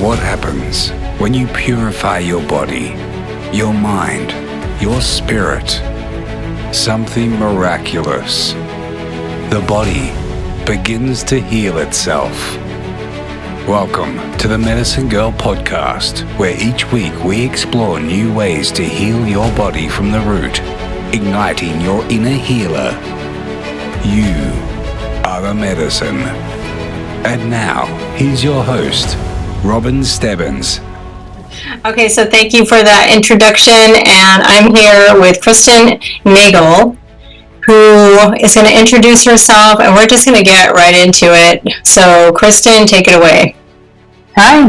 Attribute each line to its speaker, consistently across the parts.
Speaker 1: what happens when you purify your body, your mind, your spirit. Something miraculous. The body begins to heal itself. Welcome to the Medicine Girl podcast, where each week we explore new ways to heal your body from the root, igniting your inner healer. You are the medicine. And now, here's your host, Robin Stebbins.
Speaker 2: Okay, so thank you for that introduction, and I'm here with Kristen Nagle, who is going to introduce herself, and we're just going to get right into it. So, Kristen, take it away.
Speaker 3: Hi,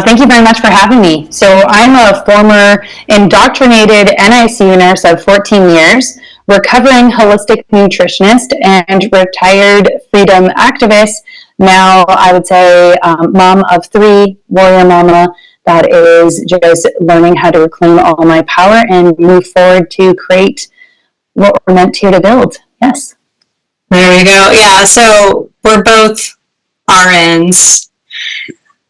Speaker 3: thank you very much for having me. So I'm a former indoctrinated NICU nurse of 14 years, recovering holistic nutritionist, and retired freedom activist. Now, I would say mom of three, warrior mama, that is just learning how to reclaim all my power and move forward to create what we're meant here to build. Yes.
Speaker 2: There we go. Yeah, so we're both RNs.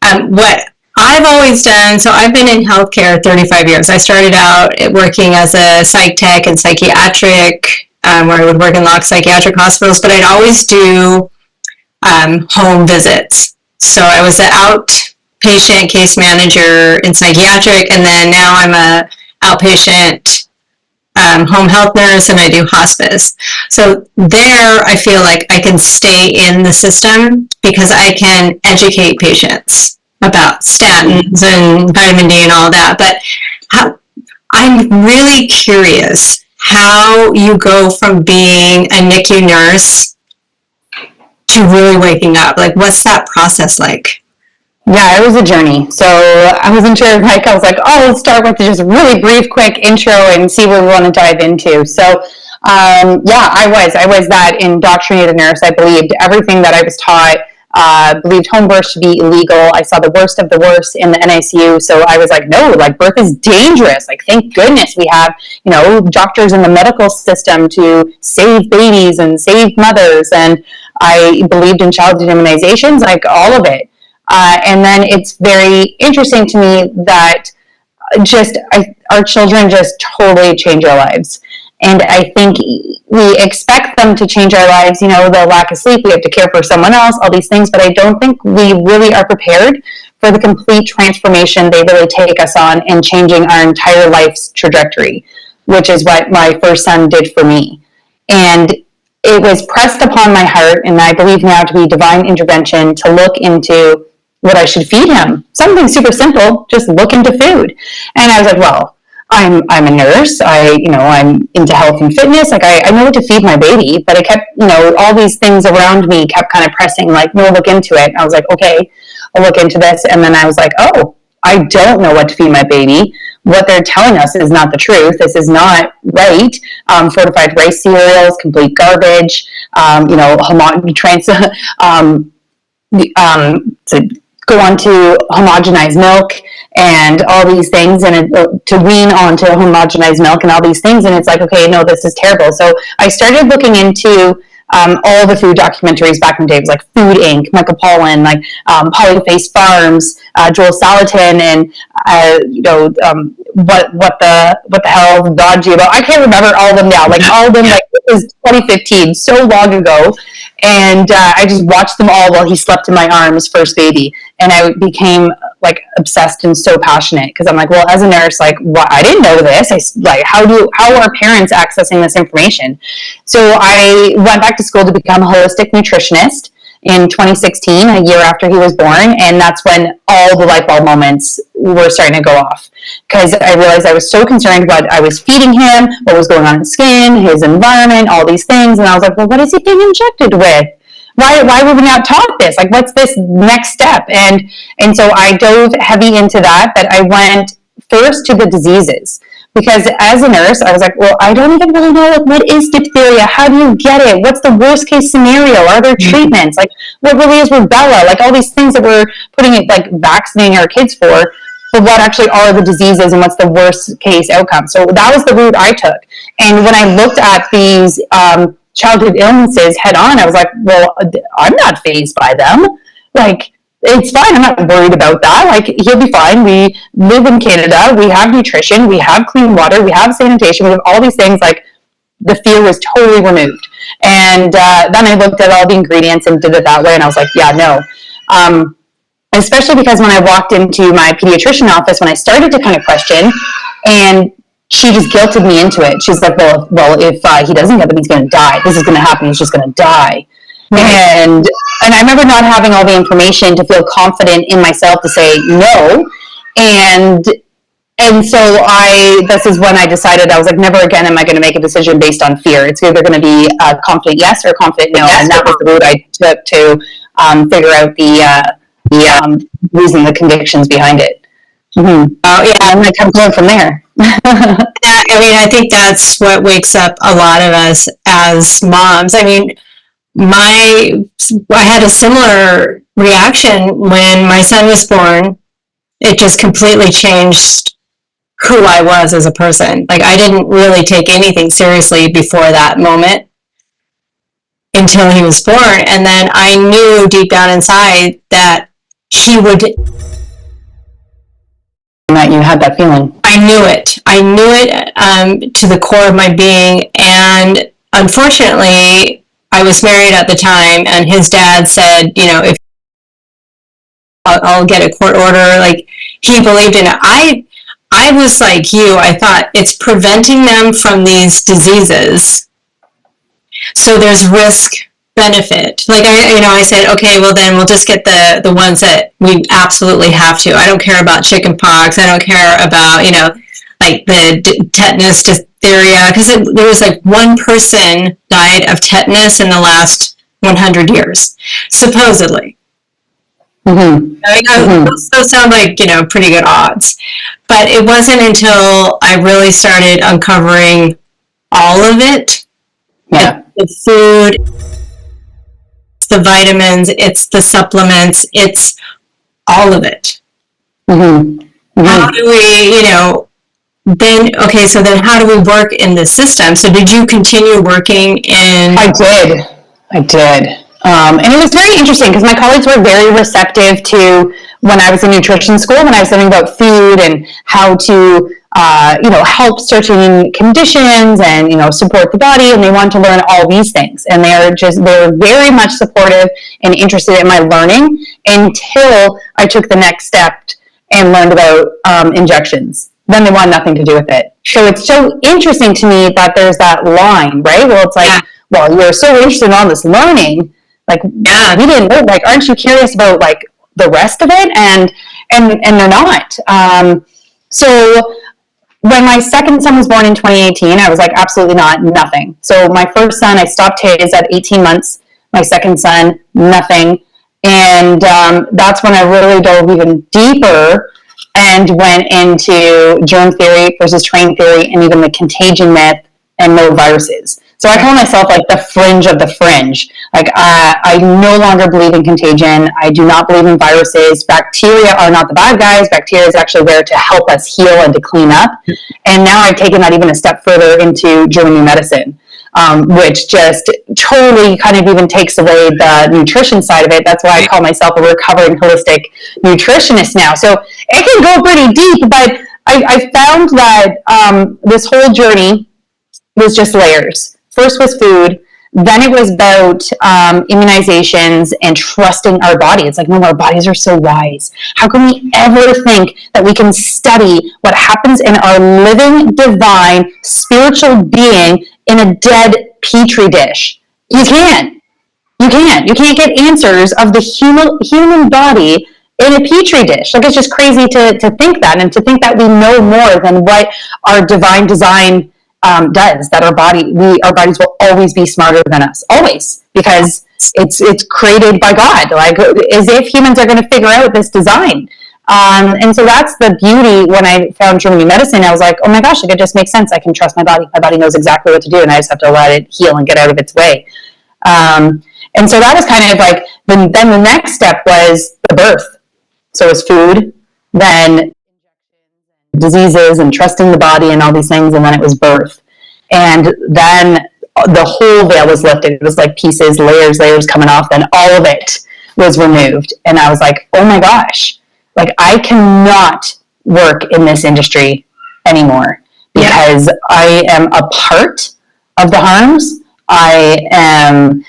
Speaker 2: What I've always done, so I've been in healthcare 35 years. I started out working as a psych tech and psychiatric, where I would work in locked psychiatric hospitals, but I'd always do home visits. So I was an outpatient case manager in psychiatric, and then now I'm a outpatient home health nurse, and I do hospice. So there I feel like I can stay in the system because I can educate patients about statins and vitamin D and all that. But I'm really curious how you go from being a NICU nurse to really waking up. Like, what's that process like?
Speaker 3: Yeah, it was a journey. So I wasn't sure, I was like, oh, let's start with just a really brief, quick intro and see where we want to dive into. So, I was that indoctrinated nurse. I believed everything that I was taught, believed home birth should be illegal. I saw the worst of the worst in the NICU. So I was like, no, like birth is dangerous. Like, thank goodness we have, doctors in the medical system to save babies and save mothers. And I believed in child immunizations, like all of it. And then it's very interesting to me that our children just totally change our lives. And I think we expect them to change our lives, the lack of sleep, we have to care for someone else, all these things, but I don't think we really are prepared for the complete transformation they really take us on in changing our entire life's trajectory, which is what my first son did for me. And it was pressed upon my heart, and I believe now to be divine intervention, to look into what I should feed him. Something super simple, just look into food. And I was like, well, I'm a nurse. I'm into health and fitness. Like I know what to feed my baby, but it kept, all these things around me kept kind of pressing, like, no, look into it. And I was like, okay, I'll look into this. And then I was like, oh, I don't know what to feed my baby. What they're telling us is not the truth. This is not right. Fortified rice cereals, complete garbage, to go on to homogenized milk and all these things, and to wean onto homogenized milk and all these things. And it's like, okay, no, this is terrible. So I started looking into all the food documentaries back in the day. It was like Food Inc., Michael Pollan, like Polyface Farms, Joel Salatin, and what the hell, God, GMO. I can't remember all of them now. Like all of them, like it was 2015, so long ago. And I just watched them all while he slept in my arms, first baby. And I became like obsessed and so passionate because I'm like, well, as a nurse, like, I didn't know this. How are parents accessing this information? So I went back to school to become a holistic nutritionist in 2016, a year after he was born. And that's when all the light bulb moments were starting to go off, because I realized I was so concerned what I was feeding him, what was going on in his skin, his environment, all these things. And I was like, well, what is he being injected with? Why were we not taught this? Like, what's this next step? And so I dove heavy into that, but I went first to the diseases. Because as a nurse, I was like, well, I don't even really know, like, what is diphtheria? How do you get it? What's the worst case scenario? Are there treatments? Like, what really is rubella? Like, all these things that we're putting it, like, vaccinating our kids for, but what actually are the diseases and what's the worst case outcome? So that was the route I took. And when I looked at these childhood illnesses head on, I was like, well, I'm not fazed by them. Like, it's fine. I'm not worried about that. Like, he'll be fine. We live in Canada. We have nutrition. We have clean water. We have sanitation. We have all these things. Like, the fear was totally removed. And then I looked at all the ingredients and did it that way. And I was like, yeah, no. Especially because when I walked into my pediatrician office, when I started to kind of question, and she just guilted me into it. She's like, well, if he doesn't get them, he's going to die. This is going to happen. He's just going to die. And I remember not having all the information to feel confident in myself to say no. And so this is when I decided, I was like, never again am I going to make a decision based on fear. It's either going to be a confident yes or a confident no. And that was the route I took to figure out the reason, the convictions behind it. Mm-hmm. Yeah, and I'm going from there.
Speaker 2: I mean, I think that's what wakes up a lot of us as moms. I mean, I had a similar reaction when my son was born. It just completely changed who I was as a person. Like, I didn't really take anything seriously before that moment until he was born. And then I knew deep down inside that he would...
Speaker 3: That you had that feeling.
Speaker 2: I knew it to the core of my being. And unfortunately, I was married at the time, and his dad said, you know, if I'll get a court order. Like, he believed in it. I was like you. I thought it's preventing them from these diseases. So there's risk benefit. Like, I said, okay, well then we'll just get the ones that we absolutely have to. I don't care about chicken pox. I don't care about, like the tetanus, diphtheria, because there was like one person died of tetanus in the last 100 years, supposedly. Mm-hmm. Those sound like, pretty good odds. But it wasn't until I really started uncovering all of it. Yeah. The food, the vitamins, it's the supplements, it's all of it. Mm-hmm. Mm-hmm. How do we, so then how do we work in this system? So did you continue working in...
Speaker 3: I did. And it was very interesting because my colleagues were very receptive to when I was in nutrition school, when I was learning about food and how to, help certain conditions and, support the body. And they wanted to learn all these things. And they were very much supportive and interested in my learning until I took the next step and learned about injections. Then they wanted nothing to do with it. So it's so interesting to me that there's that line, right? Well, it's like, well, you're so interested in all this learning. Like, yeah, we didn't know, like, aren't you curious about, like, the rest of it? And they're not. So when my second son was born in 2018, I was like, absolutely nothing. So my first son, I stopped his at 18 months. My second son, nothing. And that's when I really dove even deeper and went into germ theory versus train theory and even the contagion myth and no viruses. So I call myself like the fringe of the fringe. Like, I no longer believe in contagion. I do not believe in viruses. Bacteria are not the bad guys. Bacteria is actually there to help us heal and to clean up. And now I've taken that even a step further into German medicine, which just totally kind of even takes away the nutrition side of it. That's why I call myself a recovering holistic nutritionist now. So it can go pretty deep, but I found that this whole journey was just layers. First was food, then it was about immunizations and trusting our body. It's like, no, our bodies are so wise. How can we ever think that we can study what happens in our living, divine, spiritual being in a dead petri dish? You can't. You can't get answers of the human body in a petri dish. Like, it's just crazy to think that, and to think that we know more than what our divine design does, that our bodies will always be smarter than us, always, because it's created by God, like, as if humans are going to figure out this design. And so that's the beauty. When I found German medicine, I was like, oh my gosh, like, it just makes sense. I can trust my body knows exactly what to do, and I just have to let it heal and get out of its way. And so that was kind of like, then the next step was the birth. So it was food, then diseases and trusting the body and all these things, and then it was birth. And then the whole veil was lifted. It was like pieces, layers coming off, then all of it was removed. And I was like, oh my gosh, like I cannot work in this industry anymore because I am a part of the harms. I am,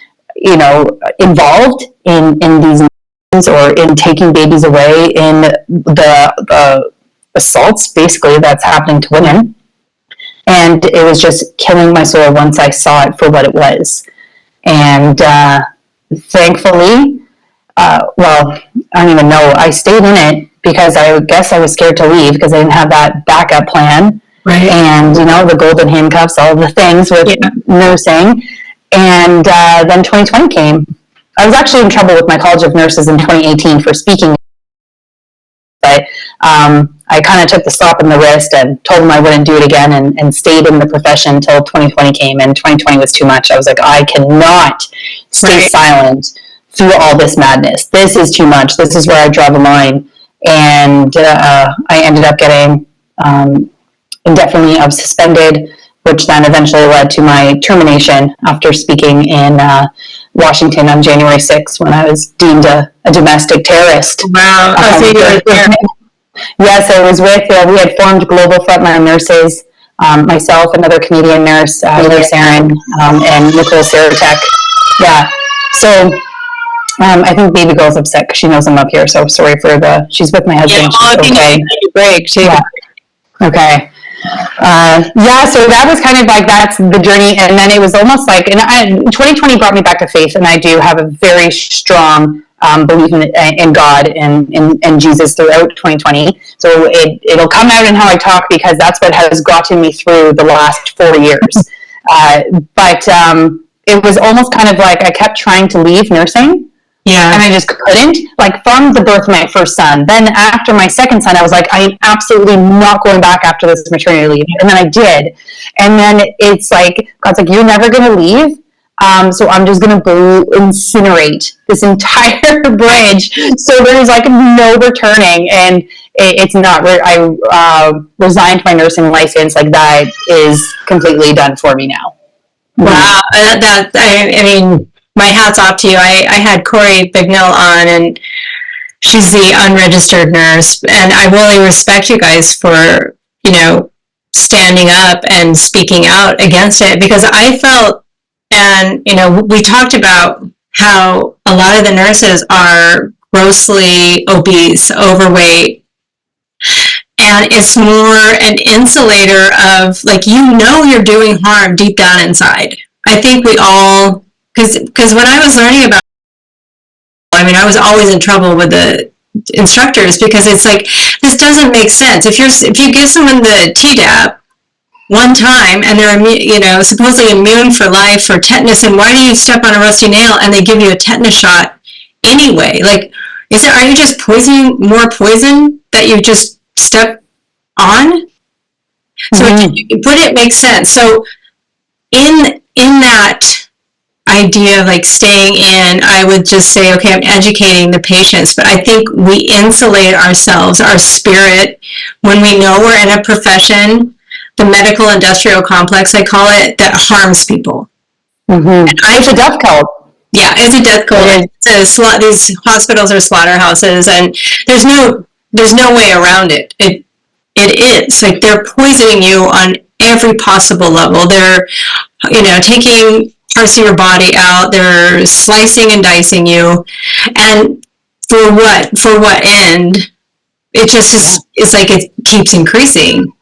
Speaker 3: involved in these or in taking babies away, in the assaults basically that's happening to women. And it was just killing my soul once I saw it for what it was. And thankfully, I don't even know, I stayed in it because I guess I was scared to leave because I didn't have that backup plan.
Speaker 2: Right.
Speaker 3: And, the golden handcuffs, all the things with nursing. And then 2020 came. I was actually in trouble with my College of Nurses in 2018 for speaking, but I kind of took the slap in the wrist and told them I wouldn't do it again and stayed in the profession until 2020 came, and 2020 was too much. I was like, I cannot stay silent through all this madness. This is too much. This is where I draw the line. And I ended up getting indefinitely suspended, which then eventually led to my termination after speaking in Washington on January 6th when I was deemed a domestic terrorist.
Speaker 2: Wow.
Speaker 3: Yes, I was with, we had formed Global Frontline Nurses, myself, another Canadian nurse, Nurse Aaron, and Nicole Saratek. Yeah. So I think baby girl's upset because she knows I'm up here. So sorry for she's with my husband.
Speaker 2: Okay. Break.
Speaker 3: Okay. So that was kind of like, that's the journey. And then it was almost like, 2020 brought me back to faith, and I do have a very strong belief in God and Jesus throughout 2020. So it'll come out in how I talk because that's what has gotten me through the last 4 years. But it was almost kind of like I kept trying to leave nursing. Yeah. And I just couldn't, like from the birth of my first son. Then after my second son, I was like, I am absolutely not going back after this maternity leave. And then I did. And then it's like, God's like, you're never going to leave. So I'm just going to incinerate this entire bridge. So there's like no returning. And it's not, I resigned my nursing license. Like that is completely done for me now.
Speaker 2: Wow. I mean, my hat's off to you. I had Corey Bignell on, and she's the unregistered nurse, and I really respect you guys for, standing up and speaking out against it, because I felt, and, we talked about how a lot of the nurses are grossly obese, overweight, and it's more an insulator of, like, you're doing harm deep down inside. I think we all, because when I was learning about, I was always in trouble with the instructors because it's like, this doesn't make sense. If you give someone the Tdap one time and they're supposedly immune for life for tetanus, and why do you step on a rusty nail and they give you a tetanus shot anyway? Like, are you just poisoning more poison that you just step on? So it makes sense. So in that idea of like staying in, I would just say, okay, I'm educating the patients, but I think we insulate ourselves, our spirit, when we know we're in a profession, the medical industrial complex, I call it, that harms people.
Speaker 3: It's a death cult.
Speaker 2: Yeah, it's a death cult. These hospitals are slaughterhouses, and there's no way around it. It is like they're poisoning you on every possible level. They're, taking parts of your body out. They're slicing and dicing you, and for what end? It just it's like it keeps increasing.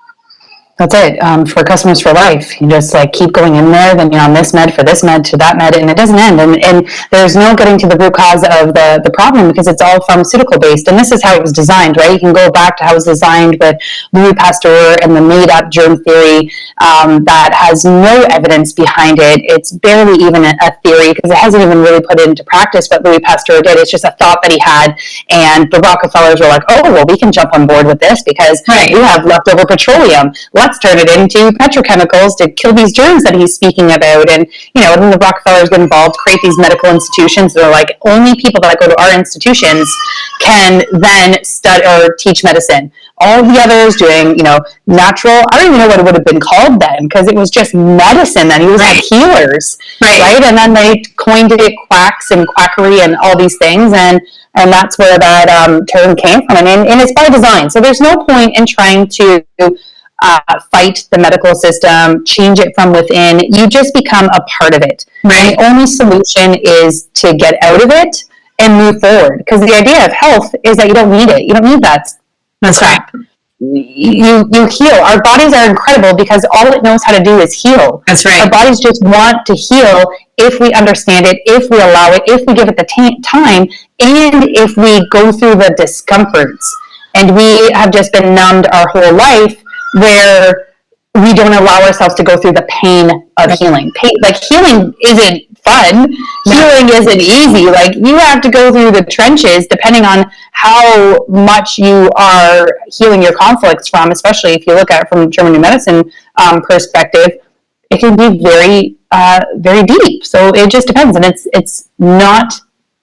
Speaker 3: That's it. For customers for life, you just like keep going in there. Then you're on this med for this med to that med, and it doesn't end. And there's no getting to the root cause of the problem because it's all pharmaceutical based. And this is how it was designed, right? You can go back to how it was designed with Louis Pasteur and the made up germ theory that has no evidence behind it. It's barely even a theory because it hasn't even really put it into practice what Louis Pasteur did. It's just a thought that he had, and the Rockefellers were like, oh, well, we can jump on board with this because we have leftover petroleum. Let's turn it into petrochemicals to kill these germs that he's speaking about. And, then the Rockefellers get involved, create these medical institutions that are like, only people that go to our institutions can then study or teach medicine. all the others doing, natural. I don't even know what it would have been called then, because it was just medicine then. He was like healers, right? And then they coined it quacks and quackery and all these things, and that's where that term came from. And it's by design. So there's no point in trying to fight the medical system, change it from within. You just become a part of it. Right. And the only solution is to get out of it and move forward. Because the idea of health is that you don't need it. You don't need that. That's crap. Right. You heal. Our bodies are incredible because all it knows how to do is heal. That's right. Our bodies just want to heal if we understand it, if we allow it, if we give it the time, and if we go through the discomforts. And we have just been numbed our whole life, where we don't allow ourselves to go through the pain of healing. Healing isn't fun. Healing isn't easy. You have to go through the trenches, depending on how much you are healing your conflicts from, especially if you look at it from German New Medicine perspective. It can be very, very deep. So it just depends. And it's not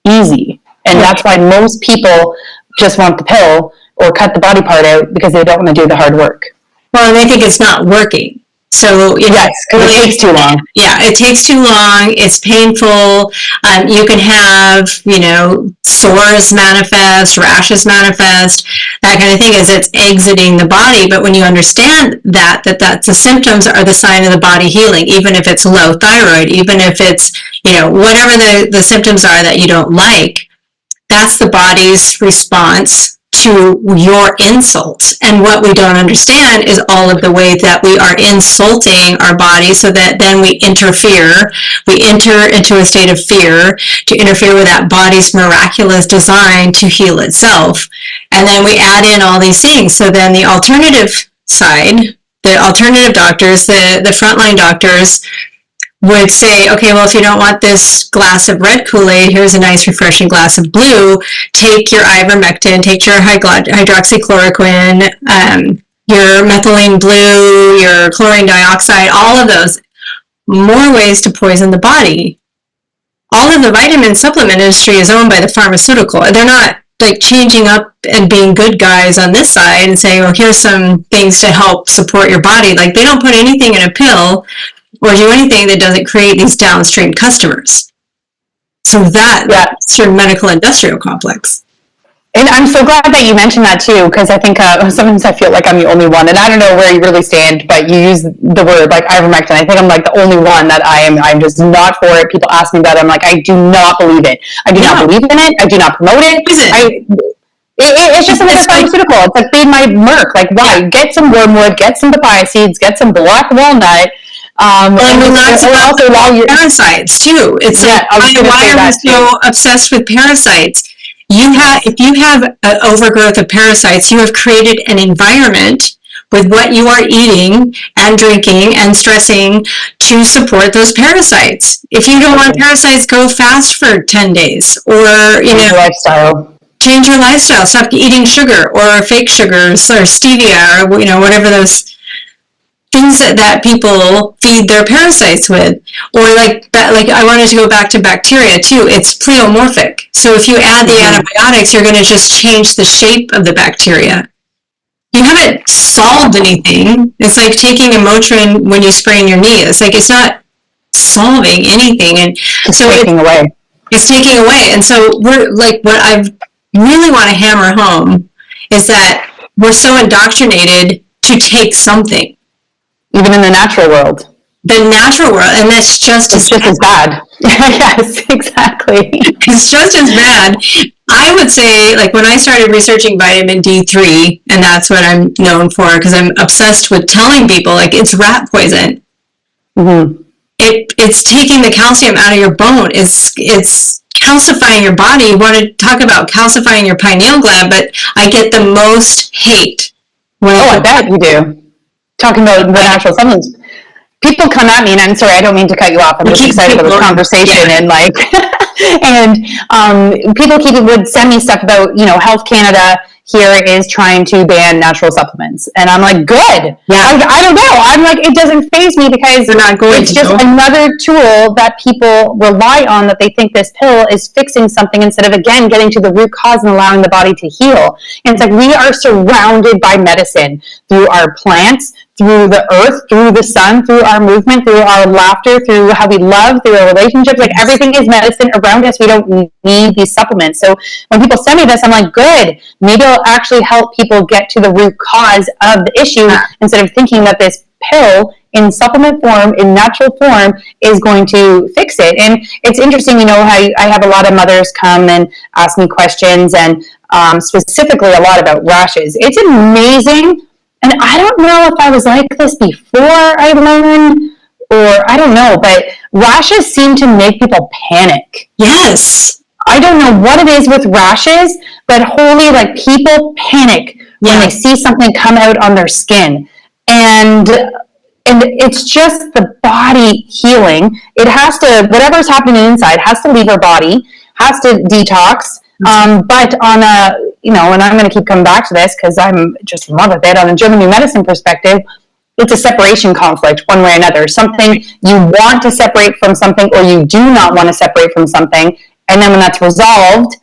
Speaker 3: easy. And that's why most people just want the pill or cut the body part out, because they don't want to do the hard work.
Speaker 2: Well, and they think it's not working. So,
Speaker 3: yes, because it takes too long.
Speaker 2: Yeah, it takes too long. It's painful. You can have, sores manifest, rashes manifest, that kind of thing, as it's exiting the body. But when you understand that's the symptoms are the sign of the body healing, even if it's low thyroid, even if it's, whatever the symptoms are that you don't like, that's the body's response to your insults. And what we don't understand is all of the ways that we are insulting our body, so that then we enter into a state of fear to interfere with that body's miraculous design to heal itself. And then we add in all these things. So then the alternative side, the alternative doctors, the frontline doctors, would say, okay, well, if you don't want this glass of red Kool-Aid, here's a nice refreshing glass of blue. Take your ivermectin, take your hydroxychloroquine, your methylene blue, your chlorine dioxide, all of those. More ways to poison the body. All of the vitamin supplement industry is owned by the pharmaceutical. They're not changing up and being good guys on this side and saying, well, here's some things to help support your body. They don't put anything in a pill or do anything that doesn't create these downstream customers. So that's your medical industrial complex.
Speaker 3: And I'm so glad that you mentioned that too, because I think sometimes I feel like I'm the only one, and I don't know where you really stand, but you use the word ivermectin. I think I'm the only one that I'm just not for it. People ask me about it. I'm I do not believe it. I do not believe in it. I do not promote it. It's just another pharmaceutical. It's being my Merc. Why? Get some wormwood, get some papaya seeds, get some black walnut.
Speaker 2: And we're not supposed to allow parasites too. It's why are we so obsessed with parasites? If you have an overgrowth of parasites, you have created an environment with what you are eating and drinking and stressing to support those parasites. If you don't want parasites, go fast for 10 days or change your lifestyle. Stop eating sugar or fake sugars or stevia or whatever those things that people feed their parasites with. Or I wanted to go back to bacteria too. It's pleomorphic. So if you add the antibiotics, you're going to just change the shape of the bacteria. You haven't solved anything. It's like taking a Motrin when you sprain your knee. It's it's not solving anything. And so it's taking away. And so we're what I really want to hammer home is that we're so indoctrinated to take something.
Speaker 3: Even in the natural world.
Speaker 2: The natural world, and that's just as bad.
Speaker 3: Yes, exactly.
Speaker 2: It's just as bad. I would say, when I started researching vitamin D3, and that's what I'm known for, because I'm obsessed with telling people, it's rat poison. Mm-hmm. It's taking the calcium out of your bone. It's calcifying your body. You want to talk about calcifying your pineal gland, but I get the most hate.
Speaker 3: I bet you do. Talking about the natural supplements. People come at me, and I'm sorry, I don't mean to cut you off. I'm just excited about this conversation, and and people would send me stuff about Health Canada here is trying to ban natural supplements. And I'm like, good. Yeah. I don't know. I'm like, it doesn't faze me because it's just another tool that people rely on, that they think this pill is fixing something instead of, again, getting to the root cause and allowing the body to heal. And it's like, we are surrounded by medicine through our plants, through the earth, through the sun, through our movement, through our laughter, through how we love, through our relationships. Like, everything is medicine around us. We don't need these supplements. So when people send me this, I'm like, good. Maybe it'll actually help people get to the root cause of the issue instead of thinking that this pill in supplement form, in natural form, is going to fix it. And it's interesting, how I have a lot of mothers come and ask me questions, and specifically a lot about rashes. It's amazing. And I don't know if I was like this before I learned, or I don't know, but rashes seem to make people panic.
Speaker 2: Yes.
Speaker 3: I don't know what it is with rashes, but holy, like, people panic when they see something come out on their skin. And it's just the body healing. It has to, whatever's happening inside has to leave our body, has to detox. But on a, and I'm going to keep coming back to this because I'm just in love with it, on a German New Medicine perspective, it's a separation conflict one way or another. Something you want to separate from something, or you do not want to separate from something. And then when that's resolved,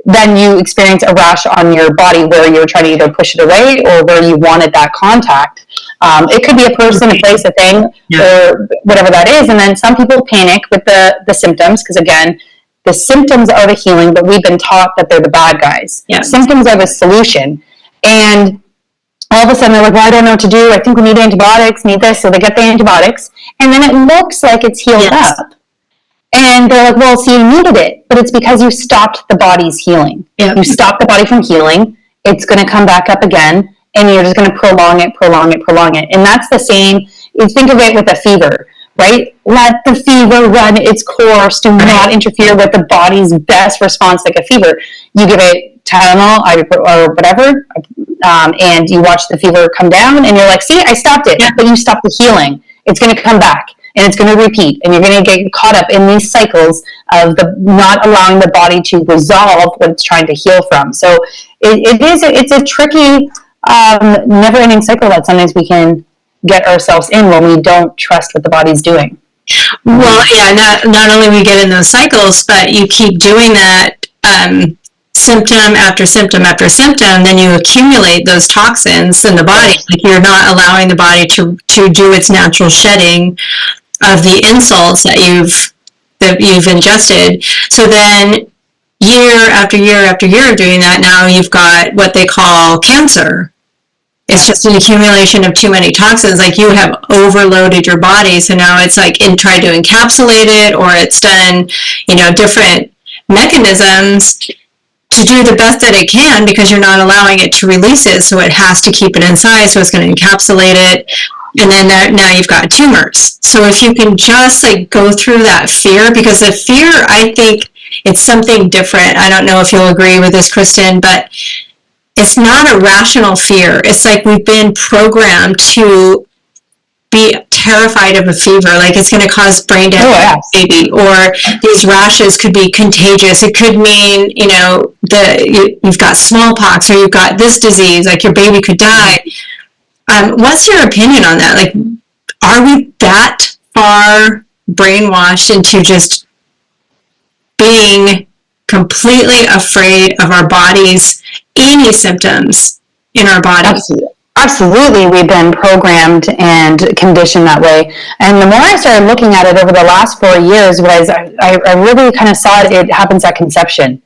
Speaker 3: then you experience a rash on your body where you're trying to either push it away or where you wanted that contact. It could be a person, a place, a thing, or whatever that is. And then some people panic with the symptoms because, again, the symptoms are the healing, but we've been taught that they're the bad guys. Yeah. Symptoms are the solution. And all of a sudden they're like, well, I don't know what to do. I think we need antibiotics, need this. So they get the antibiotics. And then it looks like it's healed up. And they're like, well, see, you needed it. But it's because you stopped the body's healing. Yep. You stopped the body from healing. It's going to come back up again. And you're just going to prolong it. And that's the same. You think of it with a fever. Right? Let the fever run its course. Do not interfere with the body's best response, like a fever. You give it Tylenol or whatever, and you watch the fever come down, and you're like, see, I stopped it. But you stopped the healing. It's going to come back, and it's going to repeat, and you're going to get caught up in these cycles of the not allowing the body to resolve what it's trying to heal from. So it's a tricky, never-ending cycle that sometimes we can get ourselves in when we don't trust what the body's doing.
Speaker 2: Well, not only we get in those cycles, but you keep doing that symptom after symptom after symptom, then you accumulate those toxins in the body. Like, you're not allowing the body to do its natural shedding of the insults that you've ingested. So then year after year after year of doing that, now you've got what they call cancer. It's just an accumulation of too many toxins. Like, you have overloaded your body. So now it's like tried to encapsulate it, or it's done, different mechanisms to do the best that it can, because you're not allowing it to release it. So it has to keep it inside. So it's going to encapsulate it. And then now you've got tumors. So if you can just go through that fear, because the fear, I think it's something different. I don't know if you'll agree with this, Kristen, but it's not a rational fear. It's like we've been programmed to be terrified of a fever, like it's going to cause brain damage, maybe, or these rashes could be contagious. It could mean, you've got smallpox, or you've got this disease, like your baby could die. What's your opinion on that? Like, are we that far brainwashed into just being completely afraid of our bodies, any symptoms in our body?
Speaker 3: Absolutely. We've been programmed and conditioned that way. And the more I started looking at it over the last 4 years, was I really kind of saw it happens at conception.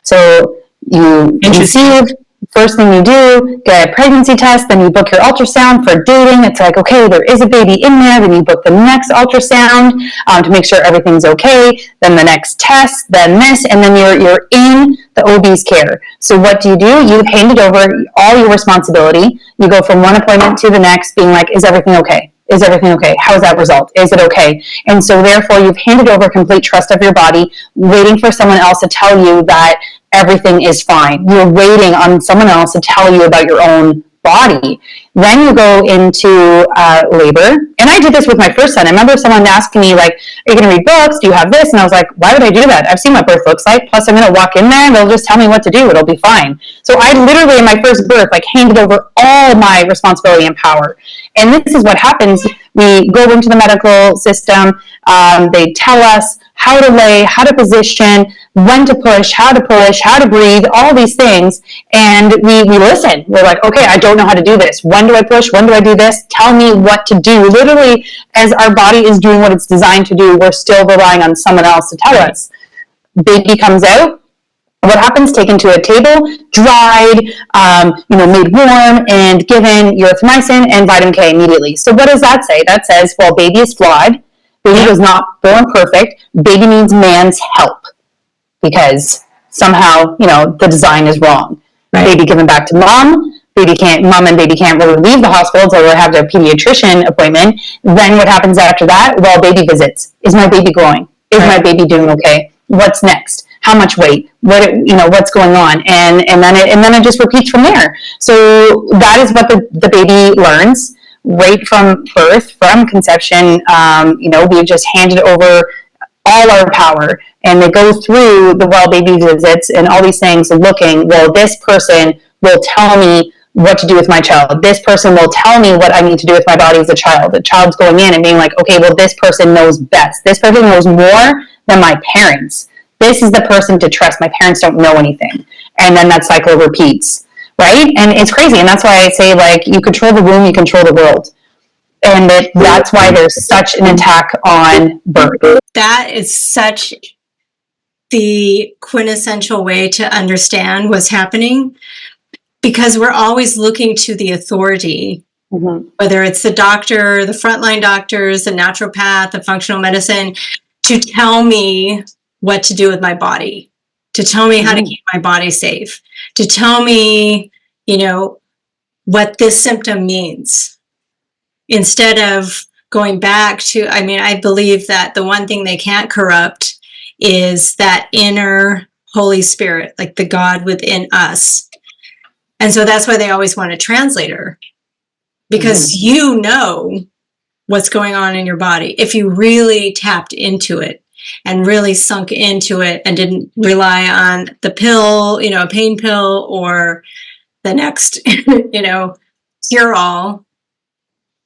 Speaker 3: So you conceive, first thing you do, get a pregnancy test, then you book your ultrasound for dating. It's like, okay, there is a baby in there. Then you book the next ultrasound to make sure everything's okay. Then the next test, then this, and then you're in the OB's care. So what do? You've handed over all your responsibility. You go from one appointment to the next being like, is everything okay? Is everything okay? How's that result? Is it okay? And so therefore you've handed over complete trust of your body, waiting for someone else to tell you that everything is fine. You're waiting on someone else to tell you about your own body. Then you go into labor. And I did this with my first son. I remember someone asking me, like, are you going to read books? Do you have this? And I was like, why would I do that? I've seen what birth looks like. Plus, I'm going to walk in there and they'll just tell me what to do. It'll be fine. So I literally, in my first birth, like, handed over all my responsibility and power. And this is what happens. We go into the medical system. They tell us how to lay, how to position, when to push, how to breathe, all these things. And we listen. We're like, okay, I don't know how to do this. When do I push? When do I do this? Tell me what to do. Literally, as our body is doing what it's designed to do, we're still relying on someone else to tell us. Baby comes out. What happens? Taken to a table, dried, made warm, and given erythromycin and vitamin K immediately. So what does that say? That says, well, baby is flawed. Baby was not born perfect. Baby needs man's help because somehow, the design is wrong. Right. Baby given back to mom. Mom and baby can't really leave the hospital until they have their pediatrician appointment. Then what happens after that? Well, baby visits. Is my baby growing? Is my baby doing okay? What's next? How much weight? What's going on? And then it just repeats from there. So that is what the baby learns right from birth, from conception. We've just handed over all our power, and they go through the well baby visits and all these things, and looking. Well, this person will tell me what to do with my child. This person will tell me what I need to do with my body as a child. The child's going in and being like, okay, well, this person knows best. This person knows more than my parents. This is the person to trust. My parents don't know anything. And then that cycle repeats, right? And it's crazy. And that's why I say, like, you control the womb, you control the world. And that's why there's such an attack on birth.
Speaker 2: That is such the quintessential way to understand what's happening, because we're always looking to the authority, whether it's the doctor, the frontline doctors, the naturopath, the functional medicine, to tell me what to do with my body, to tell me how to keep my body safe, to tell me, what this symptom means, instead of going back to, I believe that the one thing they can't corrupt is that inner Holy Spirit, like the God within us. And so that's why they always want a translator, because you know what's going on in your body. If you really tapped into it and really sunk into it and didn't rely on the pill, a pain pill, or the next, cure all,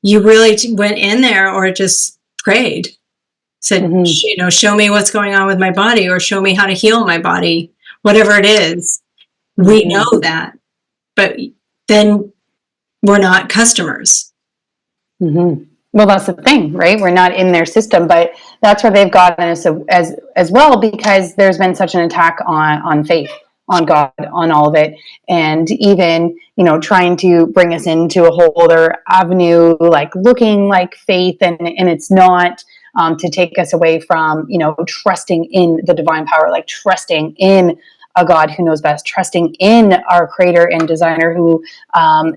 Speaker 2: you really went in there or just prayed, said, show me what's going on with my body, or show me how to heal my body, whatever it is. We know that, but then we're not customers.
Speaker 3: Well, that's the thing, right? We're not in their system, but that's where they've gotten us as well, because there's been such an attack on faith, on God, on all of it. And even, trying to bring us into a whole other avenue, like looking like faith, and it's not, to take us away from, trusting in the divine power, like trusting in a God who knows best, trusting in our creator and designer who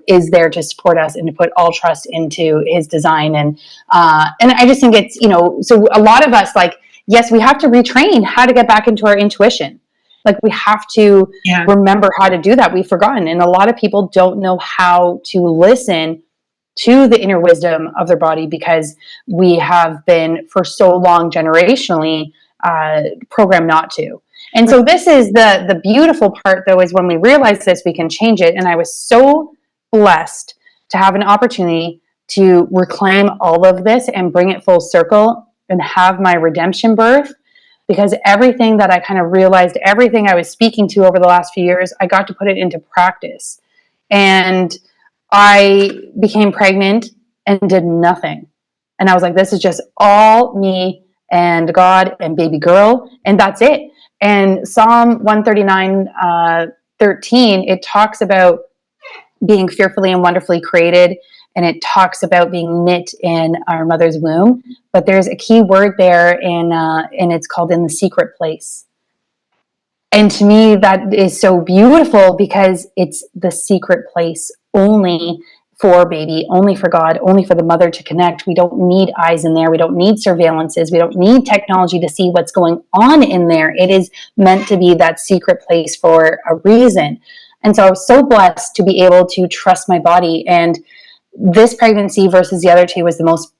Speaker 3: is there to support us and to put all trust into his design. And I just think it's, so a lot of us, like, yes, we have to retrain how to get back into our intuition. Like, we have to remember how to do that. We've forgotten. And a lot of people don't know how to listen to the inner wisdom of their body, because we have been for so long generationally programmed not to. And so this is the beautiful part, though, is when we realize this, we can change it. And I was so blessed to have an opportunity to reclaim all of this and bring it full circle and have my redemption birth, because everything that I kind of realized, everything I was speaking to over the last few years, I got to put it into practice. And I became pregnant and did nothing. And I was like, this is just all me and God and baby girl, and that's it. And Psalm 139, 13, it talks about being fearfully and wonderfully created, and it talks about being knit in our mother's womb. But there's a key word there, and it's called in the secret place. And to me, that is so beautiful, because it's the secret place only for baby, only for God, only for the mother to connect. We don't need eyes in there. We don't need surveillances. We don't need technology to see what's going on in there. It is meant to be that secret place for a reason. And so I was so blessed to be able to trust my body. And this pregnancy versus the other two was the most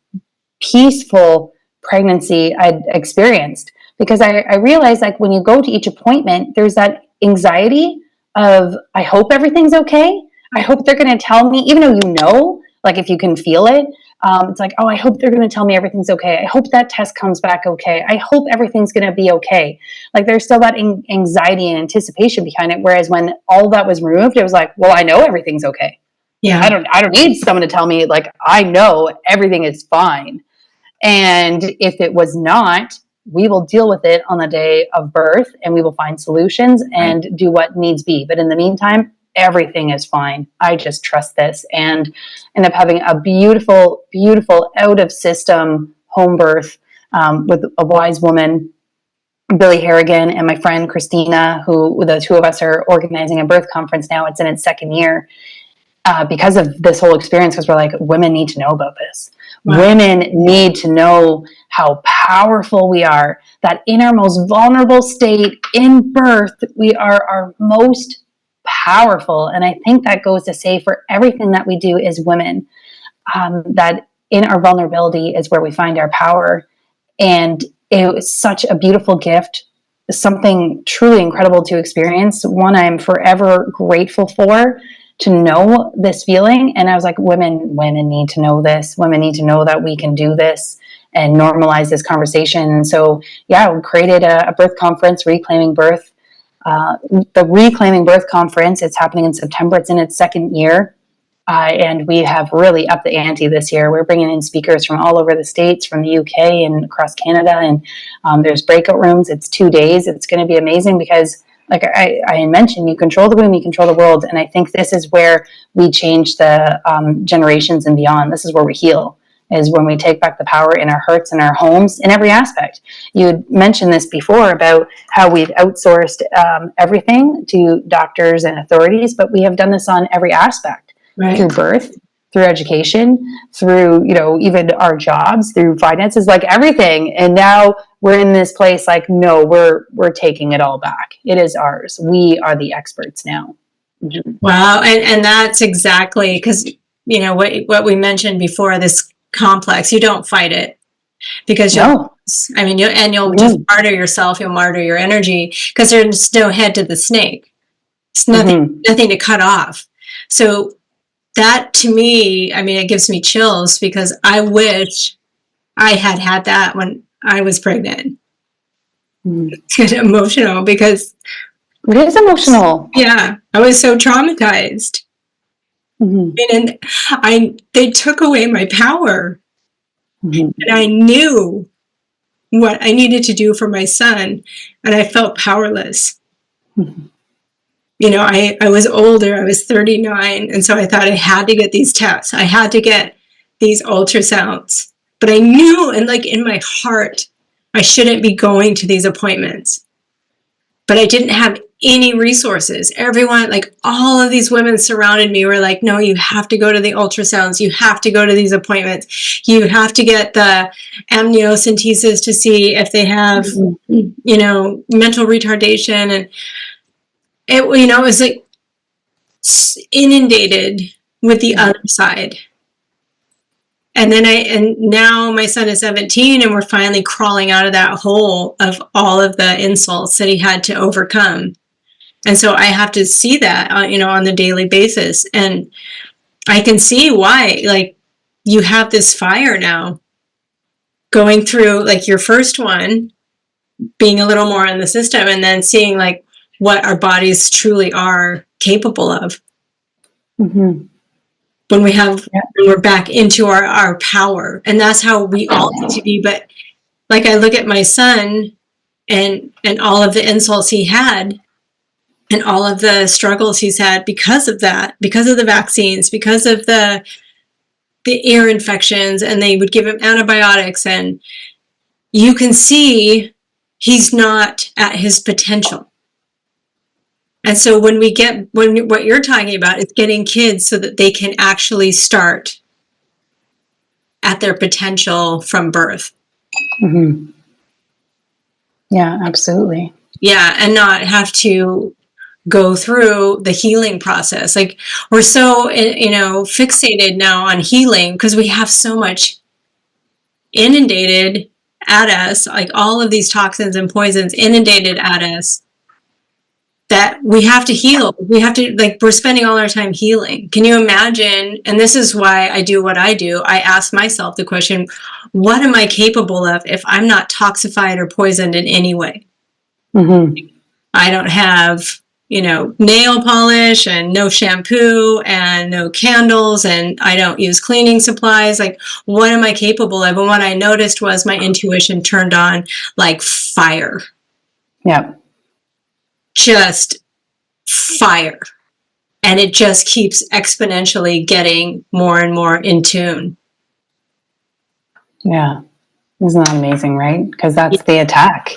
Speaker 3: peaceful pregnancy I'd experienced, because I realized, like, when you go to each appointment, there's that anxiety of, I hope everything's okay. I hope they're going to tell me, even though like, if you can feel it, it's like, oh, I hope they're going to tell me everything's okay. I hope that test comes back okay. I hope everything's going to be okay. Like, there's still that anxiety and anticipation behind it. Whereas when all that was removed, it was like, well, I know everything's okay.
Speaker 2: Yeah.
Speaker 3: I don't need someone to tell me, like, I know everything is fine. And if it was not, we will deal with it on the day of birth, and we will find solutions and do what needs be. But in the meantime, everything is fine. I just trust this, and end up having a beautiful, beautiful out of system home birth with a wise woman, Billy Harrigan, and my friend Christina, who the two of us are organizing a birth conference now. It's in its second year. Because of this whole experience, because we're like, women need to know about this. Wow. Women need to know how powerful we are, that in our most vulnerable state in birth, we are our most powerful. And I think that goes to say for everything that we do as women, that in our vulnerability is where we find our power. And it was such a beautiful gift, something truly incredible to experience, one I'm forever grateful for, to know this feeling. And I was like, women need to know this. Women need to know that we can do this and normalize this conversation. And so, yeah, we created a birth conference, Reclaiming Birth. The Reclaiming Birth Conference, it's happening in September. It's in its second year. And we have really upped the ante this year. We're bringing in speakers from all over the States, from the UK and across Canada. And there's breakout rooms. It's 2 days. It's going to be amazing because, like I mentioned, you control the womb, you control the world. And I think this is where we change the generations and beyond. This is where we heal, is when we take back the power in our hearts and our homes in every aspect. You had mentioned this before about how we've outsourced everything to doctors and authorities, but we have done this on every aspect, right? Through birth, through education, through, even our jobs, through finances, like everything. And now we're in this place like, no, we're taking it all back. It is ours. We are the experts now. Mm-hmm.
Speaker 2: Wow. And that's exactly, because, what we mentioned before, this complex, you don't fight it, because you'll just martyr yourself. You'll martyr your energy, because there's no head to the snake. It's nothing to cut off. So that, to me, it gives me chills, because I wish I had that when I was pregnant. It's kind of emotional, because
Speaker 3: it is emotional.
Speaker 2: Yeah, I was so traumatized. And they took away my power. And I knew what I needed to do for my son, and I felt powerless. I was older, I was 39, and so I thought I had to get these tests. I had to get these ultrasounds. But I knew, and like in my heart, I shouldn't be going to these appointments. But I didn't have any resources. Everyone, like all of these women surrounded me, were like, no, you have to go to the ultrasounds. You have to go to these appointments. You have to get the amniocentesis to see if they have, mental retardation. And it was like inundated with the other side. And now my son is 17, and we're finally crawling out of that hole of all of the insults that he had to overcome. And so I have to see that, on the daily basis. And I can see why, like, you have this fire now going through, like, your first one, being a little more in the system, and then seeing, like, what our bodies truly are capable of. When we're back into our power. And that's how we all need to be. But like, I look at my son and all of the insults he had, and all of the struggles he's had because of that, because of the vaccines, because of the ear infections, and they would give him antibiotics, and you can see he's not at his potential. And so when what you're talking about is getting kids so that they can actually start at their potential from birth.
Speaker 3: Yeah, absolutely.
Speaker 2: Yeah, and not have to go through the healing process. Like, we're so, fixated now on healing because we have so much inundated at us, like all of these toxins and poisons inundated at us, that we have to heal. We have to, like, we're spending all our time healing. Can you imagine? And this is why I do what I do. I ask myself the question, what am I capable of if I'm not toxified or poisoned in any way?
Speaker 3: Mm-hmm.
Speaker 2: I don't have, nail polish and no shampoo and no candles, and I don't use cleaning supplies. Like, what am I capable of? And what I noticed was my intuition turned on like fire.
Speaker 3: Yeah.
Speaker 2: Just fire. And it just keeps exponentially getting more and more in tune.
Speaker 3: Yeah. Isn't that amazing, right? Because that's the attack.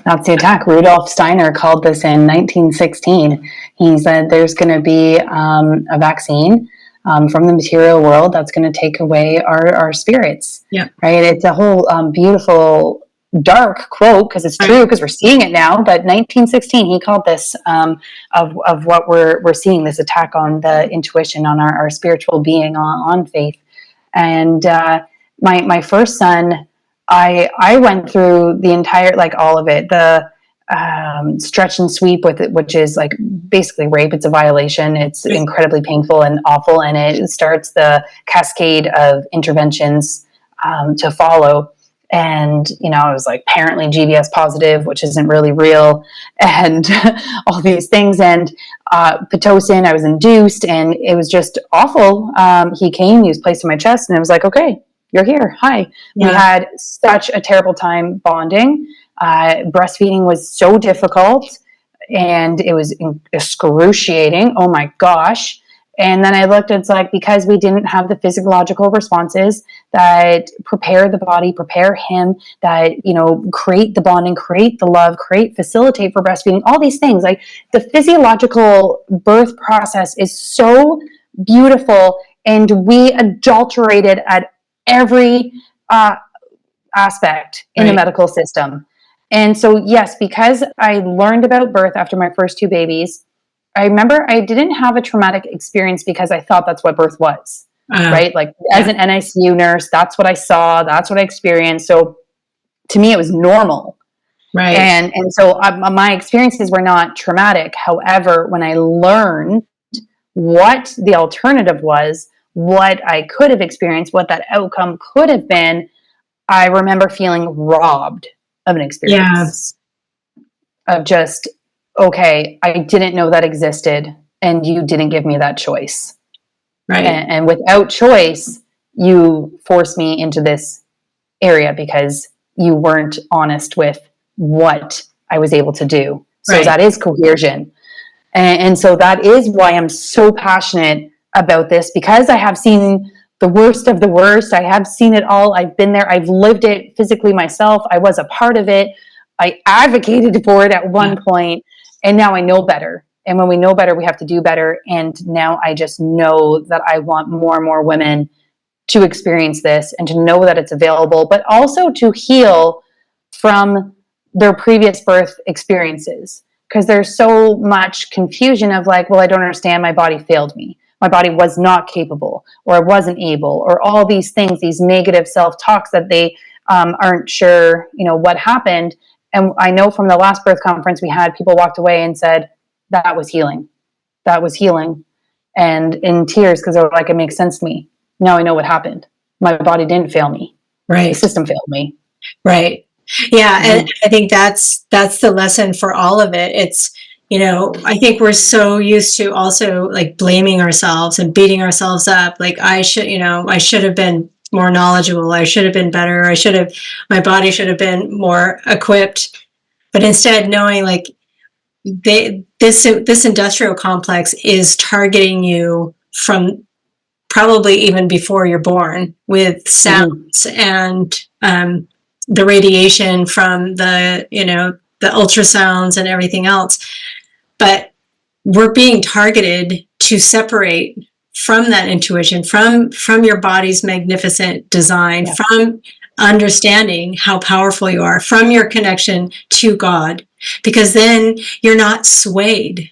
Speaker 3: That's the attack. Rudolf Steiner called this in 1916. He said there's going to be a vaccine from the material world that's going to take away our spirits.
Speaker 2: Yeah.
Speaker 3: Right? It's a whole beautiful, dark quote, because it's true, because we're seeing it now. But 1916, he called this of what we're seeing, this attack on the intuition, on our spiritual being, on faith. And my first son, I went through the entire, like, all of it, the stretch and sweep with it, which is like basically rape. It's a violation. It's incredibly painful and awful. And it starts the cascade of interventions to follow. And, I was like apparently GBS positive, which isn't really real, and all these things. And Pitocin, I was induced, and it was just awful. He came, he was placed in my chest, and I was like, okay, you're here. Hi. Yeah. We had such a terrible time bonding. Breastfeeding was so difficult, and it was excruciating. Oh my gosh. And then I looked, it's like, because we didn't have the physiological responses that prepare the body, prepare him, that, create the bonding, create the love, facilitate for breastfeeding, all these things. Like, the physiological birth process is so beautiful, and we adulterate it at every aspect in the medical system. And so, yes, because I learned about birth after my first two babies, I remember I didn't have a traumatic experience because I thought that's what birth was, right? Like, as an NICU nurse, that's what I saw, that's what I experienced. So to me, it was normal. Right. And so my experiences were not traumatic. However, when I learned what the alternative was, what I could have experienced, what that outcome could have been, I remember feeling robbed of an experience. Of just, okay, I didn't know that existed, and you didn't give me that choice. Right. And without choice, you forced me into this area because you weren't honest with what I was able to do. So that is coercion. And so that is why I'm so passionate about this, because I have seen the worst of the worst. I have seen it all. I've been there. I've lived it physically myself. I was a part of it. I advocated for it at one point, and now I know better. And when we know better, we have to do better. And now I just know that I want more and more women to experience this and to know that it's available, but also to heal from their previous birth experiences. Because there's so much confusion of like, well, I don't understand. My body failed me. My body was not capable, or I wasn't able, or all these things, these negative self-talks that they aren't sure, what happened. And I know from the last birth conference we had, people walked away and said, that was healing. That was healing. And in tears, because they were like, it makes sense to me. Now I know what happened. My body didn't fail me. Right. The system failed me.
Speaker 2: Right. Yeah. And I think that's the lesson for all of it. It's, I think we're so used to also like blaming ourselves and beating ourselves up. Like, I should have been more knowledgeable. I should have been better. My body should have been more equipped. But instead, knowing like this industrial complex is targeting you from probably even before you're born with sounds and the radiation from the ultrasounds and everything else. But we're being targeted to separate from that intuition, from your body's magnificent design, from understanding how powerful you are, from your connection to God, because then you're not swayed.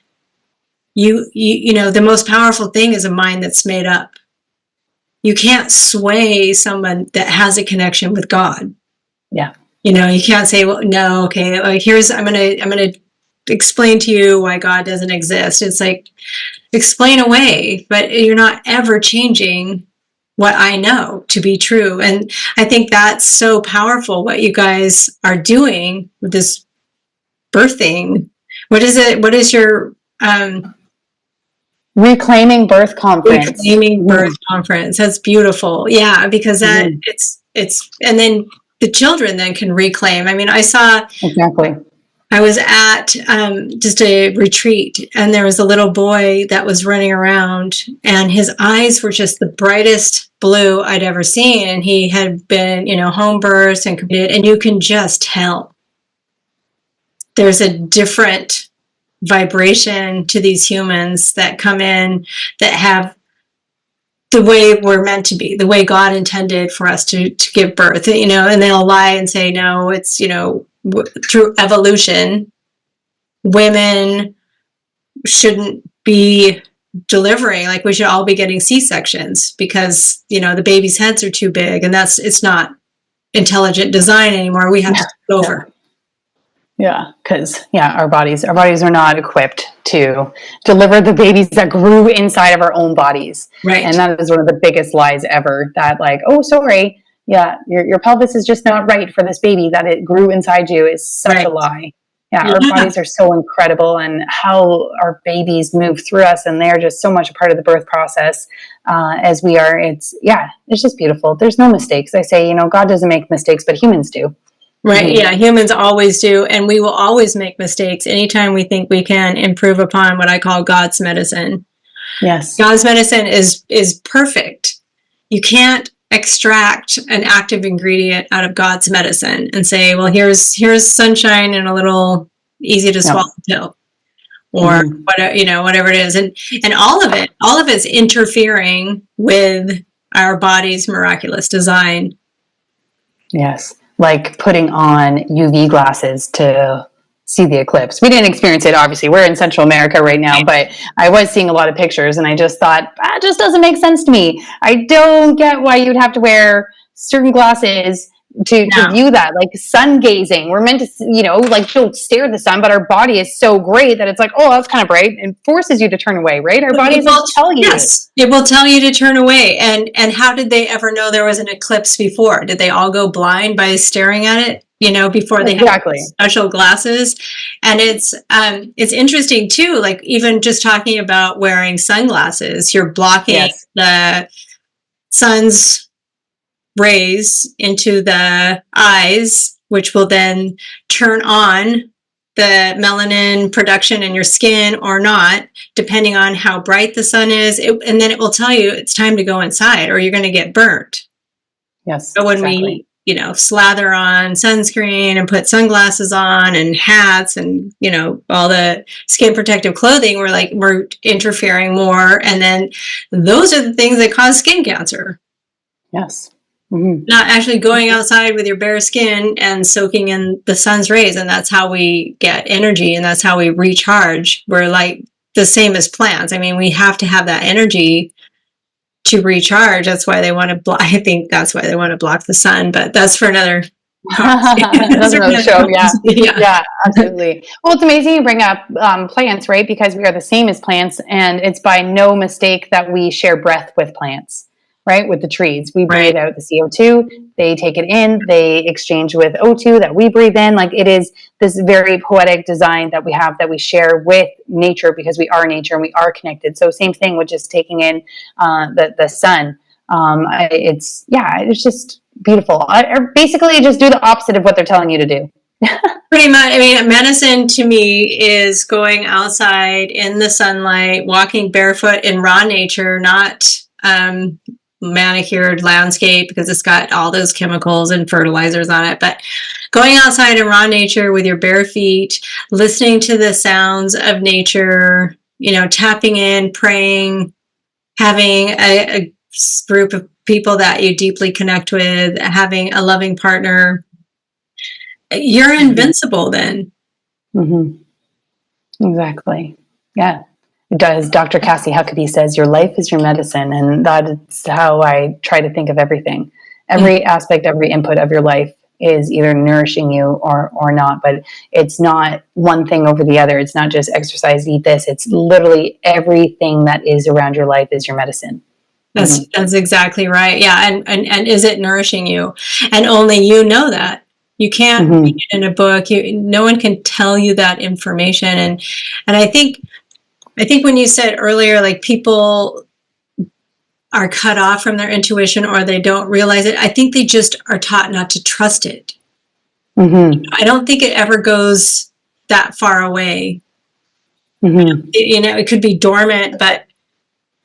Speaker 2: you know, the most powerful thing is a mind that's made up. You can't sway someone that has a connection with God.
Speaker 3: Yeah.
Speaker 2: You know, you can't say, well, no, okay, like I'm gonna explain to you why God doesn't exist. It's like, explain away, but you're not ever changing what I know to be true. And I think that's so powerful, what you guys are doing with this birthing. What is it? What is your
Speaker 3: Reclaiming Birth Conference.
Speaker 2: Reclaiming Birth Conference? That's beautiful. Yeah, because that it's and then the children then can reclaim. I mean,
Speaker 3: Exactly.
Speaker 2: I was at just a retreat, and there was a little boy that was running around, and his eyes were just the brightest blue I'd ever seen. And he had been, you know, home birthed and you can just tell there's a different vibration to these humans that come in that have the way we're meant to be, the way God intended for us to give birth, you know, and they'll lie and say, no, it's, you know, through evolution, women shouldn't be delivering. Like, we should all be getting C-sections because, you know, the baby's heads are too big, and it's not intelligent design anymore. We have to take over.
Speaker 3: Yeah, because our bodies are not equipped to deliver the babies that grew inside of our own bodies.
Speaker 2: Right.
Speaker 3: And that is one of the biggest lies ever, that like, oh, sorry, your pelvis is just not right for this baby that it grew inside you, is such a lie. Yeah, our bodies are so incredible, and how our babies move through us, and they're just so much a part of the birth process as we are. It's just beautiful. There's no mistakes. I say, you know, God doesn't make mistakes, but humans do.
Speaker 2: Right. Yeah. Humans always do. And we will always make mistakes anytime we think we can improve upon what I call God's medicine.
Speaker 3: Yes.
Speaker 2: God's medicine is perfect. You can't extract an active ingredient out of God's medicine and say, well, here's sunshine and a little easy to swallow pill, or whatever, you know, whatever it is. And all of it's interfering with our body's miraculous design.
Speaker 3: Yes. Like putting on UV glasses to see the eclipse. We didn't experience it, obviously. We're in Central America right now, but I was seeing a lot of pictures, and I just thought, that just doesn't make sense to me. I don't get why you'd have to wear certain glasses to view that. Like sun gazing, we're meant to, you know, like don't stare at the sun, but our body is so great that it's like, oh, that's kind of bright, and forces you to turn away, right? Our bodies will tell you.
Speaker 2: Yes, it will tell you to turn away. And how did they ever know there was an eclipse before? Did they all go blind by staring at it, you know, before they had special glasses? And it's interesting too, like even just talking about wearing sunglasses, you're blocking the sun's rays into the eyes, which will then turn on the melanin production in your skin or not, depending on how bright the sun is. And then it will tell you it's time to go inside or you're going to get burnt.
Speaker 3: Yes.
Speaker 2: So when we, you know, slather on sunscreen and put sunglasses on and hats and, you know, all the skin protective clothing, we're interfering more. And then those are the things that cause skin cancer.
Speaker 3: Yes.
Speaker 2: Not actually going outside with your bare skin and soaking in the sun's rays. And that's how we get energy, and that's how we recharge. We're like the same as plants. I mean, we have to have that energy to recharge. That's why they want to block. I think that's why they want to block the sun, but that's for another
Speaker 3: show. Yeah, absolutely. Well, it's amazing you bring up plants, right? Because we are the same as plants, and it's by no mistake that we share breath with plants. Right, with the trees, we breathe out the CO2, they take it in, they exchange with O2 that we breathe in. Like, it is this very poetic design that we have, that we share with nature, because we are nature and we are connected. So same thing with just taking in the sun. It's just beautiful. Basically, just do the opposite of what they're telling you to do.
Speaker 2: Pretty much. I mean, medicine to me is going outside in the sunlight, walking barefoot in raw nature, not manicured landscape, because it's got all those chemicals and fertilizers on it. But going outside in raw nature with your bare feet, listening to the sounds of nature, you know, tapping in, praying, having a group of people that you deeply connect with, having a loving partner, you're invincible then.
Speaker 3: Exactly. Yeah. Does Dr. Cassie Huckabee says, your life is your medicine. And that's how I try to think of everything. Every aspect, every input of your life is either nourishing you or not, but it's not one thing over the other. It's not just exercise, eat this. It's literally everything that is around your life is your medicine.
Speaker 2: That's exactly right. Yeah. And is it nourishing you? And only you know that. You can't read it in a book. No one can tell you that information. And I think when you said earlier, like people are cut off from their intuition or they don't realize it, I think they just are taught not to trust it. I don't think it ever goes that far away. It could be dormant, but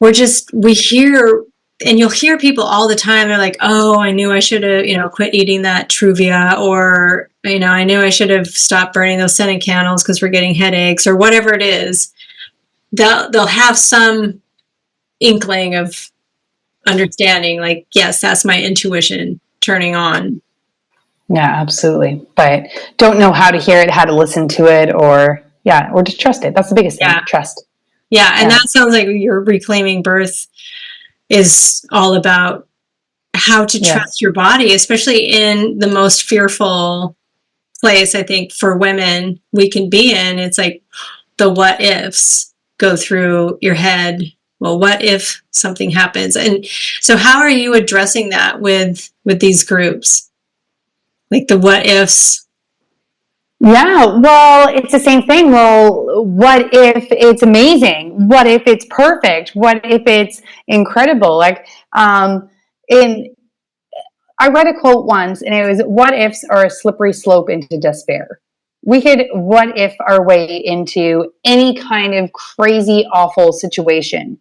Speaker 2: we hear, and you'll hear people all the time. They're like, oh, I knew I should have, quit eating that Truvia, or, I knew I should have stopped burning those scented candles because we're getting headaches, or whatever it is. They'll have some inkling of understanding, like, yes, that's my intuition turning on.
Speaker 3: Yeah, absolutely. But don't know how to hear it, how to listen to it, or just trust it. That's the biggest thing. Trust.
Speaker 2: Yeah. And that sounds like your Reclaiming Birth is all about how to trust your body, especially in the most fearful place, I think, for women we can be in. It's like the what ifs go through your head. Well, what if something happens? And so how are you addressing that with these groups? Like the what ifs?
Speaker 3: Yeah, well, it's the same thing. Well, what if it's amazing? What if it's perfect? What if it's incredible? Like, I read a quote once, and it was, what ifs are a slippery slope into despair. We could what if our way into any kind of crazy, awful situation.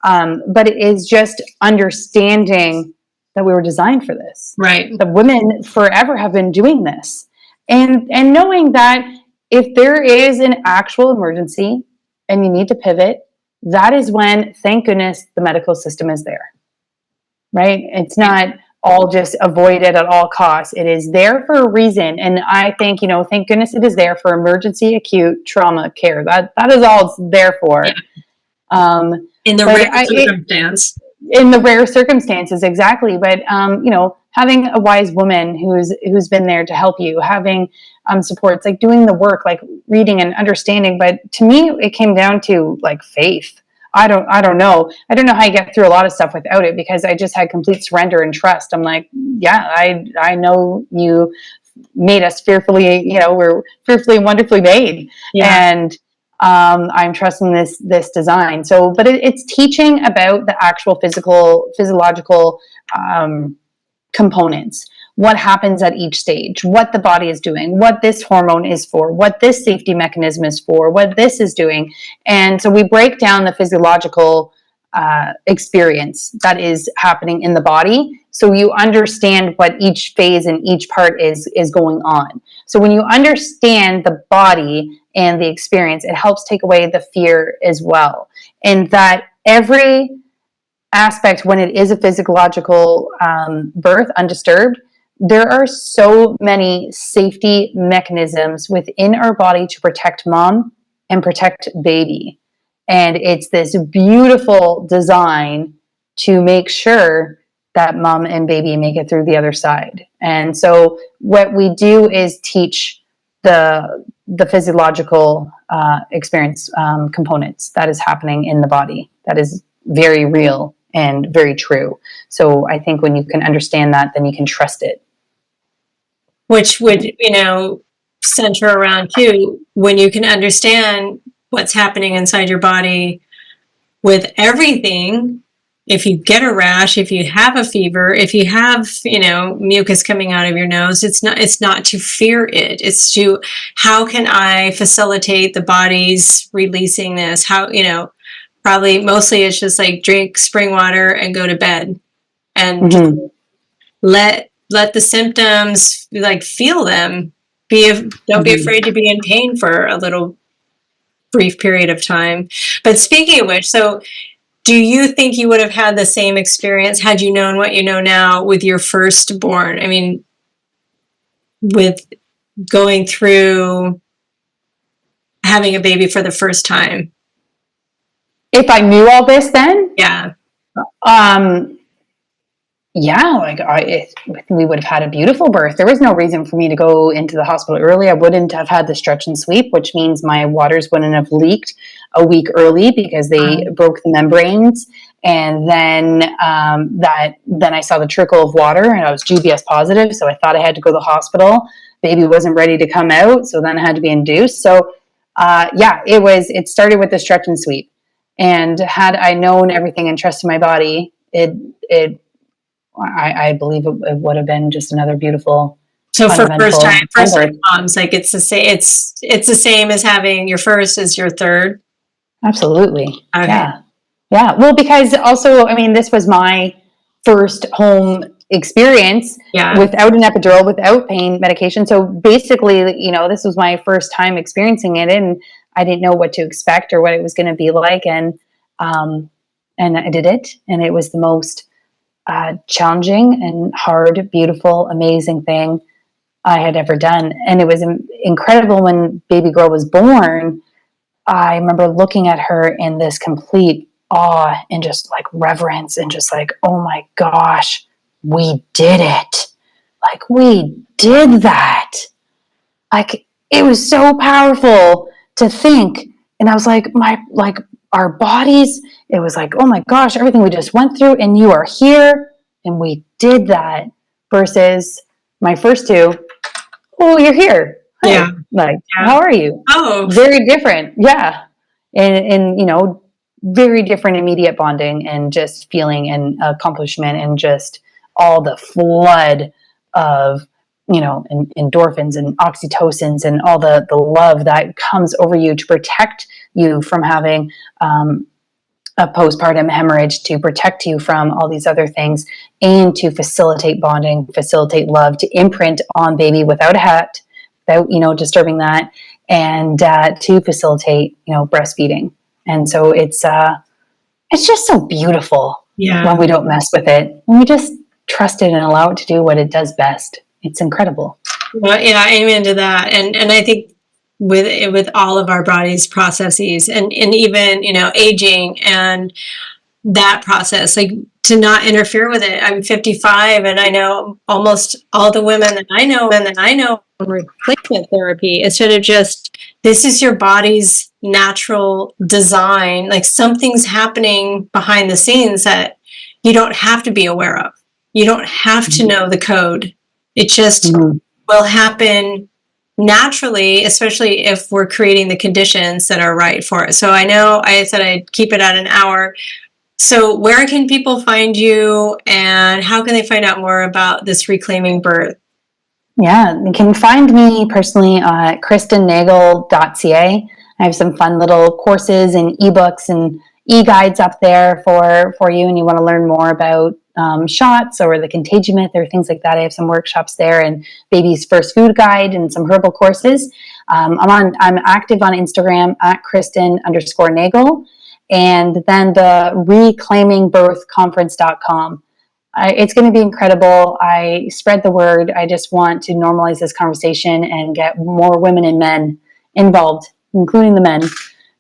Speaker 3: But it is just understanding that we were designed for this.
Speaker 2: Right.
Speaker 3: That women forever have been doing this. And knowing that if there is an actual emergency and you need to pivot, that is when, thank goodness, the medical system is there. Right? It's not all just avoided at all costs. It is there for a reason. And I think, thank goodness it is there for emergency acute trauma care. That is all it's there for.
Speaker 2: Yeah. In the rare circumstance.
Speaker 3: In the rare circumstances, exactly. But having a wise woman who's been there to help you, having supports, like doing the work, like reading and understanding. But to me, it came down to like faith. I don't know. I don't know how you get through a lot of stuff without it, because I just had complete surrender and trust. I'm like, yeah, I know you made us fearfully, we're fearfully and wonderfully made. Yeah. And I'm trusting this design. So, but it's teaching about the actual physiological components, what happens at each stage, what the body is doing, what this hormone is for, what this safety mechanism is for, what this is doing. And so we break down the physiological experience that is happening in the body, so you understand what each phase and each part is going on. So when you understand the body and the experience, it helps take away the fear as well. And that every aspect, when it is a physiological birth undisturbed, there are so many safety mechanisms within our body to protect mom and protect baby. And it's this beautiful design to make sure that mom and baby make it through the other side. And so what we do is teach the physiological experience components that is happening in the body. That is very real and very true. So I think when you can understand that, then you can trust it.
Speaker 2: Which would, center around too, when you can understand what's happening inside your body with everything. If you get a rash, if you have a fever, if you have, mucus coming out of your nose, it's not to fear it. It's to, how can I facilitate the body's releasing this? How, probably mostly it's just like drink spring water and go to bed, and let the symptoms, like, feel them. Don't be afraid to be in pain for a little brief period of time. But speaking of which, so do you think you would have had the same experience had you known what you know now with your firstborn? I mean, with going through having a baby for the first time?
Speaker 3: if I knew all this then,
Speaker 2: Yeah.
Speaker 3: Yeah, like we would have had a beautiful birth. There was no reason for me to go into the hospital early. I wouldn't have had the stretch and sweep, which means my waters wouldn't have leaked a week early because they broke the membranes. And then then I saw the trickle of water, and I was GBS positive, so I thought I had to go to the hospital. Baby wasn't ready to come out, so then I had to be induced. So it started with the stretch and sweep. And had I known everything and trusted my body, I believe it would have been just another beautiful.
Speaker 2: So for first time moms, like it's the same. It's the same as having your first as your third.
Speaker 3: Absolutely. Okay. Yeah. Well, because also, I mean, this was my first home experience without an epidural, without pain medication. So basically, this was my first time experiencing it, and I didn't know what to expect or what it was going to be like, and I did it, and it was the most challenging and hard, beautiful, amazing thing I had ever done. And it was incredible when baby girl was born. I remember looking at her in this complete awe and just like reverence and just like, oh my gosh, we did it. Like we did that. Like it was so powerful to think. And I was like, our bodies, it was like, oh my gosh, everything we just went through, and you are here, and we did that, versus my first two, oh, you're here. Hey, how are you?
Speaker 2: Oh,
Speaker 3: very different. Yeah. And very different immediate bonding and just feeling and accomplishment and just all the flood of, endorphins and oxytocins and all the love that comes over you to protect you from having a postpartum hemorrhage, to protect you from all these other things, and to facilitate bonding, facilitate love, to imprint on baby without a hat, without disturbing that, and to facilitate breastfeeding. And so it's just so beautiful when we don't mess with it, when we just trust it and allow it to do what it does best. It's incredible.
Speaker 2: Well, yeah, amen to that. And I think with all of our body's processes and even, aging and that process, like to not interfere with it. I'm 55 and I know almost all the women that I know on replacement therapy, instead of just, this is your body's natural design, like something's happening behind the scenes that you don't have to be aware of. You don't have to know the code. It just will happen naturally, especially if we're creating the conditions that are right for it. So I know I said I'd keep it at an hour. So where can people find you, and how can they find out more about this Reclaiming Birth?
Speaker 3: Yeah, you can find me personally at KristenNagle.ca. I have some fun little courses and ebooks and e-guides up there for you, and you want to learn more about shots or the contagion myth or things like that. I have some workshops there, and baby's first food guide and some herbal courses. I'm active on Instagram at Kristen_Nagle, and then the reclaimingbirthconference.com. It's going to be incredible. I spread the word. I just want to normalize this conversation and get more women and men involved, including the men.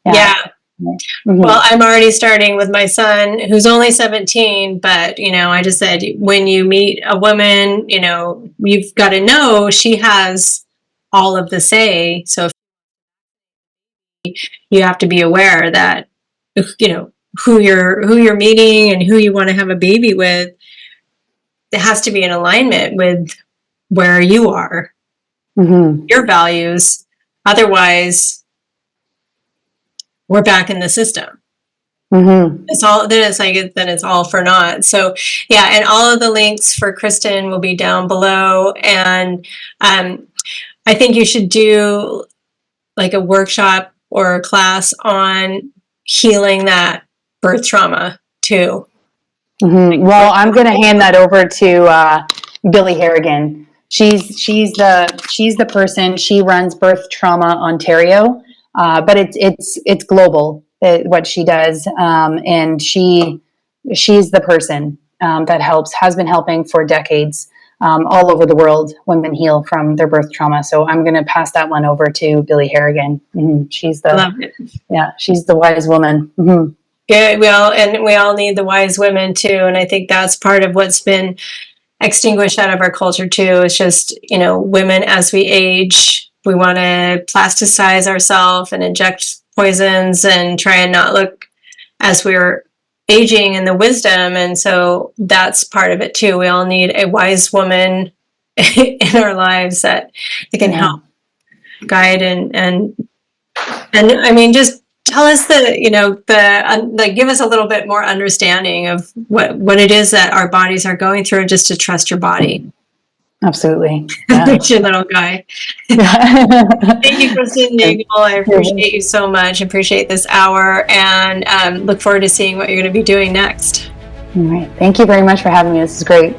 Speaker 2: Yeah. Mm-hmm. Well, I'm already starting with my son, who's only 17, but, I just said, when you meet a woman, you've got to know she has all of the say. So you have to be aware that, who you're meeting and who you want to have a baby with, it has to be in alignment with where you are, your values. Otherwise, we're back in the system. It's all, then it's all for naught. So yeah, and all of the links for Kristen will be down below. And I think you should do like a workshop or a class on healing that birth trauma too.
Speaker 3: Well, I'm going to hand that over to Billy Harrigan. She's the person. She runs Birth Trauma Ontario, but it's global what she does, and she's the person that has been helping for decades all over the world women heal from their birth trauma. So I'm going to pass that one over to Billy Harrigan. She's the wise woman.
Speaker 2: Yeah, we all need the wise women too. And I think that's part of what's been extinguished out of our culture too. It's just, women as we age, we want to plasticize ourselves and inject poisons and try and not look as we're aging, and the wisdom. And so that's part of it too. We all need a wise woman in our lives that can help guide and I mean, just tell us give us a little bit more understanding of what it is that our bodies are going through, just to trust your body.
Speaker 3: Absolutely. Yeah.
Speaker 2: Your little guy. Thank you, Kristen Nagle. I appreciate you so much. Appreciate this hour, and look forward to seeing what you're going to be doing next.
Speaker 3: All right. Thank you very much for having me. This is great.